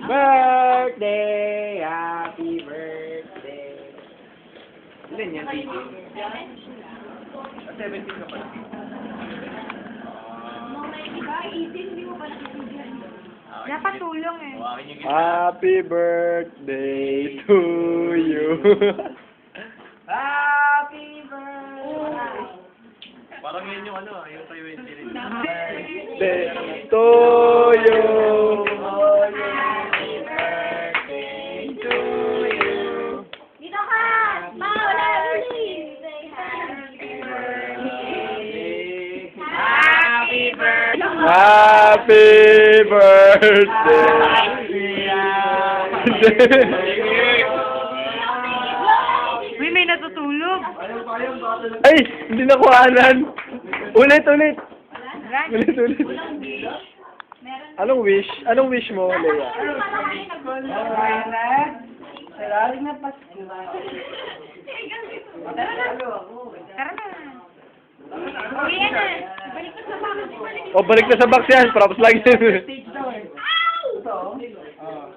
birthday! Happy birthday! Ilan yan, baby? 17 ka pala. Dapat tulong eh. Happy birthday to you. Happy birthday. Parang yun yung ano, yung 20 rin. Birthday to you. Happy birthday to you. Dito ka! Wala ulit! Happy birthday. Happy birthday. Uy, may natutulog. Ay, hindi na kuhanan. Ulit. Ulit. Anong wish? Anong wish mo, Leia? Tara na. Uwi na. Balik O, balik na na sa box. sa box yan. Props lang yun. Ow!